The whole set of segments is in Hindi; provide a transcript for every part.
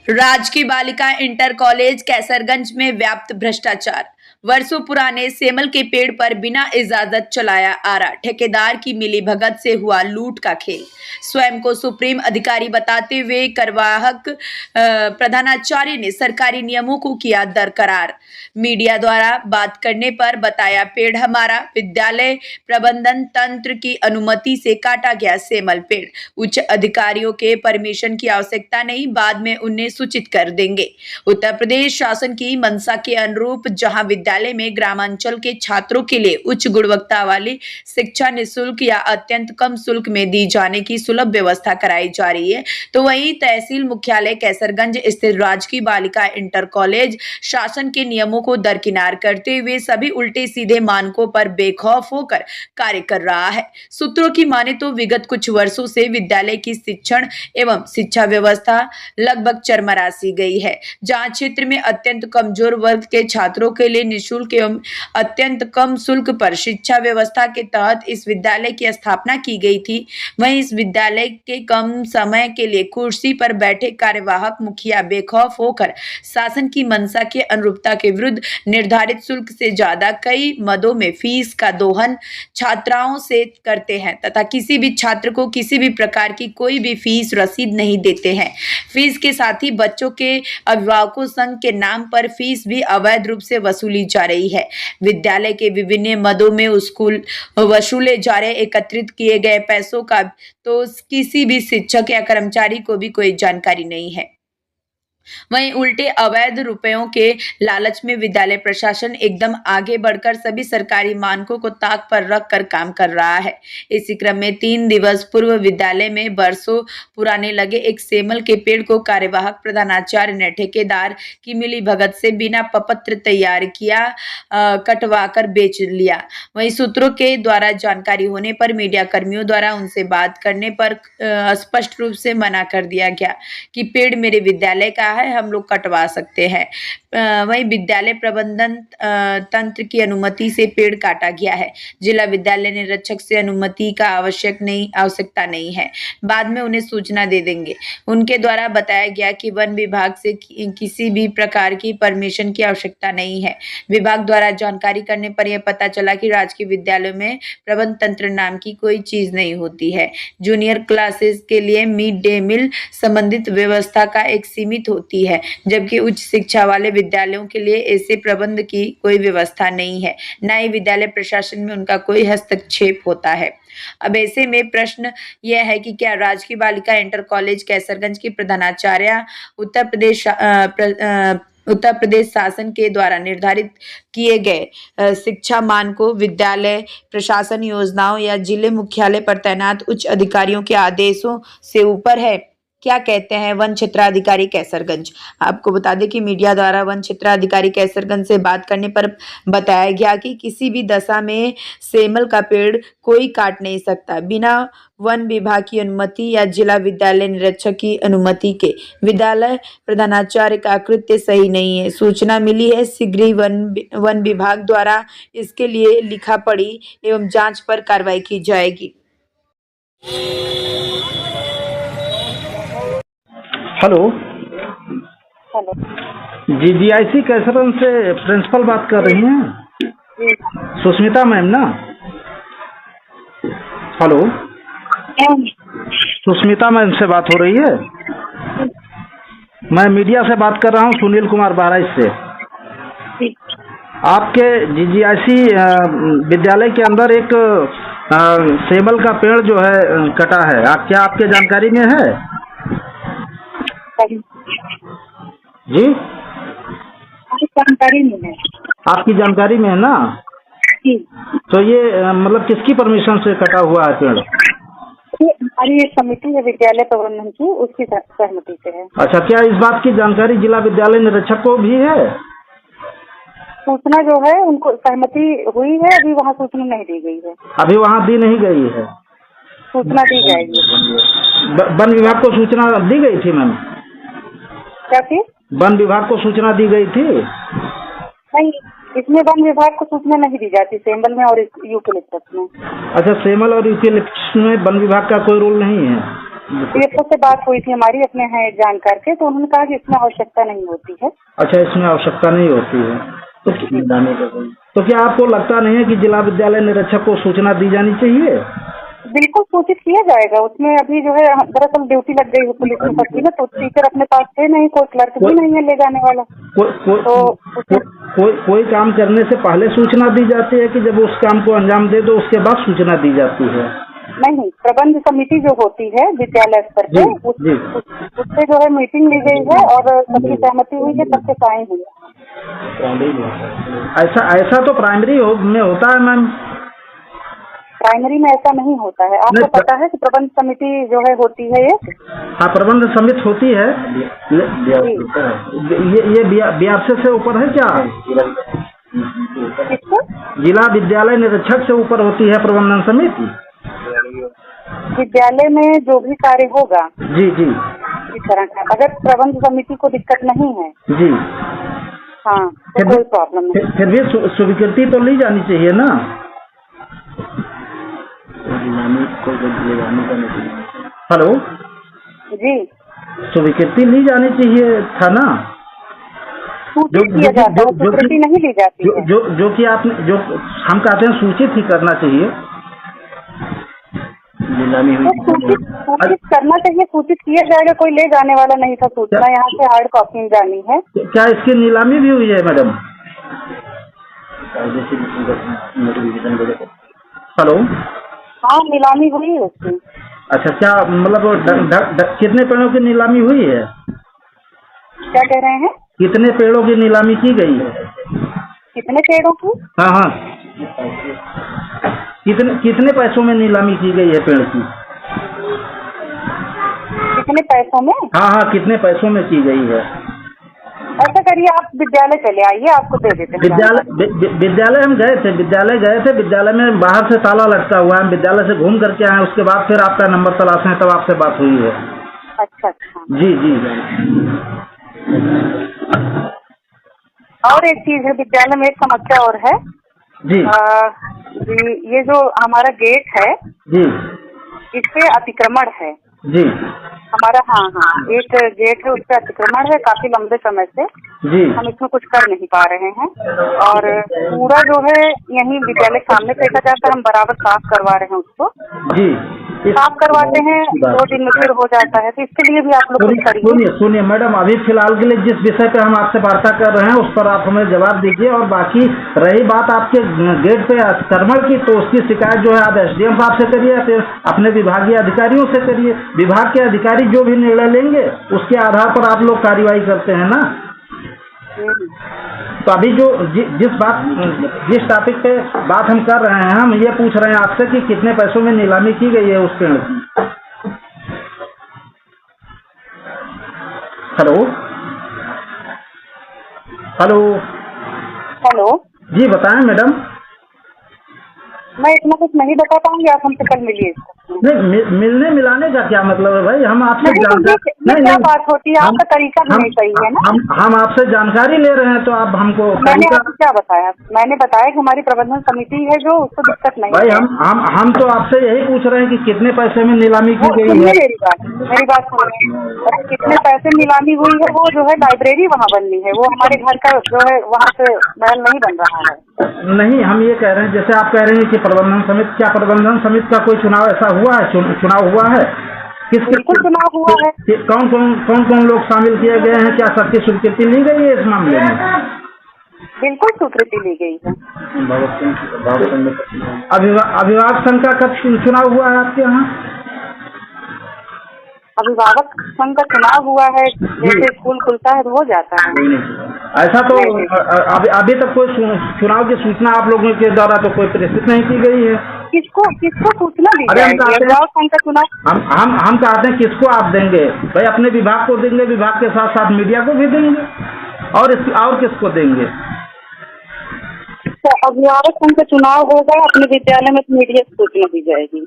राजकीय बालिका इंटर कॉलेज कैसरगंज में व्याप्त भ्रष्टाचार। वर्षों पुराने सेमल के पेड़ पर बिना इजाजत चलाया आरा, ठेकेदार की मिलीभगत से हुआ लूट का खेल। स्वयं को सुप्रीम अधिकारी बताते हुए कार्यवाहक प्रधानाचार्य ने सरकारी नियमों को किया दरकरार। मीडिया द्वारा बात करने पर बताया, पेड़ हमारा, विद्यालय प्रबंधन तंत्र की अनुमति से काटा गया सेमल पेड़। उच्च अधिकारियों के परमिशन की आवश्यकता नहीं, बाद में उन्हें सूचित कर देंगे। उत्तर प्रदेश शासन की मंशा के अनुरूप जहां विद्यालय में ग्रामांचल के छात्रों के लिए उच्च गुणवत्ता वाली शिक्षा निःशुल्क या अत्यंत कम शुल्क में दी जाने की सुलभ व्यवस्था कराई जा रही है, तो वहीं तहसील मुख्यालय कैसरगंज स्थित राजकीय बालिका इंटर कॉलेज शासन के नियमों को दरकिनार करते हुए सभी उल्टे सीधे मानकों पर बेखौफ होकर कार्य कर रहा है। सूत्रों की माने तो विगत कुछ वर्षों से विद्यालय की शिक्षण एवं शिक्षा व्यवस्था लगभग चरमरा सी गई है। जहां क्षेत्र में अत्यंत कमजोर वर्ग के छात्रों के लिए निःशुल्क एवं अत्यंत कम शुल्क पर शिक्षा व्यवस्था के तहत इस विद्यालय की स्थापना की गई थी, वहीं इस विद्यालय के कम समय के लिए कुर्सी पर बैठे कार्यवाहक मुखिया बेखौफ होकर शासन की मंशा के अनुरूपता के विरुद्ध निर्धारित शुल्क से ज्यादा कई मदों में फीस का दोहन छात्राओं से करते हैं तथा किसी भी छात्र को किसी भी प्रकार की कोई भी फीस रसीद नहीं देते हैं। फीस के साथ ही बच्चों के अभिभावकों संघ के नाम पर फीस भी अवैध रूप से वसूली जा रही है। विद्यालय के विभिन्न मदों में स्कूल वसूले जा रहे एकत्रित किए गए पैसों का तो किसी भी शिक्षक या कर्मचारी को भी कोई जानकारी नहीं है। वहीं उल्टे अवैध रुपयों के लालच में विद्यालय प्रशासन एकदम आगे बढ़कर सभी सरकारी मानकों को ताक पर रखकर काम कर रहा है। इसी क्रम में 3 दिवस पूर्व विद्यालय में वर्षों पुराने लगे एक सेमल के पेड़ को कार्यवाहक प्रधानाचार्य ने ठेकेदार की मिलीभगत से बिना प्रपत्र तैयार किया कटवाकर बेच लिया। वहीं सूत्रों के द्वारा जानकारी होने पर मीडिया कर्मियों द्वारा उनसे बात करने पर स्पष्ट रूप से मना कर दिया गया कि पेड़ मेरे विद्यालय का है, हम लोग कटवा सकते हैं। वहीं विद्यालय प्रबंधन तंत्र की अनुमति से पेड़ काटा गया है। जिला विद्यालय निरीक्षक से अनुमति का आवश्यकता नहीं है, बाद में उन्हें सूचना दे देंगे। उनके द्वारा बताया गया कि वन विभाग से किसी भी प्रकार की परमिशन की आवश्यकता नहीं है। विभाग द्वारा जानकारी करने पर यह पता चला कि राजकीय विद्यालयों में प्रबंध तंत्र नाम की कोई चीज नहीं होती है। जूनियर क्लासेस के लिए मिड डे मील संबंधित व्यवस्था का एक सीमित होती है, जबकि उच्च शिक्षा वाले विद्यालयों के लिए ऐसे प्रबंध की कोई व्यवस्था नहीं है, न ही विद्यालय प्रशासन में उनका कोई हस्तक्षेप होता है। अब ऐसे में प्रश्न यह है कि क्या राजकीय बालिका इंटर कॉलेज कैसरगंज की प्रधानाचार्य उत्तर प्रदेश शासन के द्वारा निर्धारित किए गए शिक्षा मानकों, विद्यालय प्रशासन योजनाओं या जिले मुख्यालय पर तैनात उच्च अधिकारियों के आदेशों से ऊपर है? क्या कहते हैं वन क्षेत्राधिकारी कैसरगंज? आपको बता दें कि मीडिया द्वारा वन क्षेत्राधिकारी कैसरगंज से बात करने पर बताया गया कि किसी भी दशा में सेमल का पेड़ कोई काट नहीं सकता बिना वन विभाग की अनुमति या जिला विद्यालय निरीक्षक की अनुमति के। विद्यालय प्रधानाचार्य का कृत्य सही नहीं है। सूचना मिली है, शीघ्र ही वन विभाग द्वारा इसके लिए लिखा पढ़ी एवं जांच पर कार्रवाई की जाएगी। हेलो हेलो, जीजीआईसी कैसरगंज से प्रिंसिपल बात कर रही हैं? सुष्मिता मैम ना? हेलो, सुष्मिता मैम से बात हो रही है? मैं मीडिया से बात कर रहा हूँ, सुनील कुमार बहराइच से। आपके जीजीआईसी विद्यालय के अंदर एक सेमल का पेड़ जो है कटा है, क्या आपके जानकारी में है जी? जानकारी नहीं है। आपकी जानकारी में है ना? जी। तो ये मतलब किसकी परमिशन से कटा हुआ है पेड़? हमारी एक समिति है विद्यालय प्रबंधन की, उसकी सहमति से है। अच्छा, क्या इस बात की जानकारी जिला विद्यालय निरीक्षक को भी है? सूचना जो है उनको सहमति हुई है, अभी वहाँ सूचना नहीं दी गई है। अभी वहाँ दी नहीं गई है? सूचना दी जाएगी। वन विभाग को सूचना दी गई थी मैम? क्या चीज? वन विभाग को सूचना दी गई थी? नहीं, इसमें वन विभाग को सूचना नहीं दी जाती, सेमल में और यूकेलिप्टस में। अच्छा, सेमल और यूकेलिप्टस में वन विभाग का कोई रोल नहीं है? CFO से बात हुई थी हमारी अपने हैं जानकार के, तो उन्होंने कहा कि इसमें आवश्यकता नहीं होती है। अच्छा, इसमें आवश्यकता नहीं होती है। तो क्या आपको लगता नहीं है कि जिला विद्यालय निरीक्षक को सूचना दी जानी चाहिए? बिल्कुल सूचित किया जाएगा। उसमें अभी जो है दरअसल ड्यूटी लग गई है पुलिस में सबकी ना, तो टीचर अपने पास थे नहीं, कोई क्लर्क भी नहीं है ले जाने वाला। कोई काम करने से पहले सूचना दी जाती है कि जब उस काम को अंजाम दे दो उसके बाद सूचना दी जाती है? नहीं, प्रबंध समिति जो होती है विद्यालय स्तर पे उससे जो है मीटिंग ली गई है और सबकी सहमति हुई है, सबसे साइन हुई है। ऐसा तो प्राइमरी में होता है मैम। प्राइमरी में ऐसा नहीं होता है। आपको पता है कि प्रबंध समिति जो है होती है एक? हाँ, प्रबंध समिति होती है। ये BRC से ऊपर है क्या? जिला विद्यालय निरीक्षक से ऊपर होती है प्रबंधन समिति। विद्यालय में जो भी कार्य होगा जी इस तरह का, अगर प्रबंध समिति को दिक्कत नहीं है जी, हाँ, तो कोई प्रॉब्लम नहीं। फिर भी स्वीकृति तो ली जानी चाहिए ना। हेलो जी, स्वीकृति ली जानी चाहिए था ना। सूचित किया जाता है, स्वीकृति नहीं ली जाती है। जो कि आपने जो हम कहते हैं सूचित ही करना चाहिए। नीलामी हुई, सूचित करना चाहिए, सूचित किया जाएगा। कोई ले जाने वाला नहीं था सूचना, यहाँ से हार्ड कॉपी जानी है। क्या इसकी नीलामी भी हुई है मैडम? हेलो, हाँ, नीलामी हुई है उसकी। अच्छा, क्या मतलब कितने पेड़ों की नीलामी हुई है? क्या कह रहे हैं? कितने पेड़ों की नीलामी की गई है? कितने पेड़ों की? हाँ, कितने पैसों में नीलामी की गई है पेड़ की? कितने पैसों में? हाँ, कितने पैसों में की गई है? ऐसा करिए, आप विद्यालय चले आइए, आपको दे देते हैं। विद्यालय हम गए थे, विद्यालय में बाहर से ताला लटका हुआ है। हम विद्यालय से घूम करके आए, उसके बाद फिर आपका नंबर तलाशे हैं, तब आपसे बात हुई है। अच्छा। जी। और एक चीज है, विद्यालय में एक समस्या और है जी। ये जो हमारा गेट है जी, इस पे अतिक्रमण है जी हमारा। हाँ, एक गेट है, उस पे अतिक्रमण है काफी लंबे समय से जी। हम इसमें कुछ कर नहीं पा रहे हैं और पूरा जो है यहीं विद्यालय सामने फेंका जाता है। हम बराबर साफ करवा रहे हैं उसको जी, साफ करवाते हैं, 2 दिन में फिर हो जाता है। तो इसके लिए भी आप लोग कुछ करिए। सुनिए मैडम, अभी फिलहाल के लिए जिस विषय पे हम आपसे वार्ता कर रहे हैं उस पर आप हमें जवाब दीजिए। और बाकी रही बात आपके गेट पे अतिक्रमण की, तो उसकी शिकायत जो है आप SDM साहब से करिए, फिर अपने विभागीय अधिकारियों से करिए। विभाग के अधिकारी जो भी निर्णय लेंगे उसके आधार पर आप लोग कार्रवाई करते हैं ना। तो अभी जो जिस टॉपिक पे बात हम कर रहे हैं, हम ये पूछ रहे हैं आपसे कि कितने पैसों में नीलामी की गई है उस पेड़ की। हेलो जी, बताएं मैडम। मैं इतना कुछ नहीं बता पाऊंगी, आप हमसे कल मिलिए इसको। नहीं, मिलने मिलाने का क्या मतलब है भाई? हम आपसे क्या बात होती है, आपका तरीका भी नहीं सही है ना। हम आपसे जानकारी ले रहे हैं, तो आप हमको मैंने आपको क्या बताया? मैंने बताया कि हमारी प्रबंधन समिति है जो, उसको दिक्कत नहीं भाई। हम तो आपसे यही पूछ रहे हैं कि कितने पैसे में नीलामी की गई है। मेरी बात सुनिए, कितने पैसे नीलामी हुई है? वो जो है लाइब्रेरी वहाँ बननी है, वो हमारे घर का जो है वहाँ से महल नहीं बन रहा है। नहीं, हम ये कह रहे हैं, जैसे आप कह रहे हैं कि प्रबंधन समिति का कोई चुनाव ऐसा हुआ है? चुनाव हुआ है? बिल्कुल चुनाव हुआ है। कौन लोग शामिल किए गए हैं? क्या सबकी स्वीकृति ली गई है इस मामले में? बिल्कुल स्वीकृति ली गई है। अभिभावक संघ का कब चुनाव हुआ है आपके यहाँ? अभिभावक संघ का चुनाव हुआ है, जैसे स्कूल खुलता है तो हो जाता है। ऐसा तो अभी तक कोई चुनाव की सूचना आप लोगों के द्वारा तो कोई प्रेषित नहीं की गई है। किसको सूचना दी जाएगी? अभिभावक संघ का चुनाव हम कहते हैं किसको आप देंगे भाई? अपने विभाग को देंगे, विभाग के साथ साथ मीडिया को भी देंगे, और किसको देंगे? तो अभिभावक संघ का चुनाव होगा, अपने विद्यालय में मीडिया को सूचना दी जाएगी।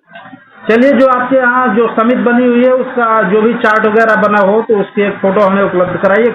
चलिए, जो आपके यहाँ जो समिति बनी हुई है उसका जो भी चार्ट वगैरह बना हो तो उसकी एक फोटो हमें उपलब्ध कराइए।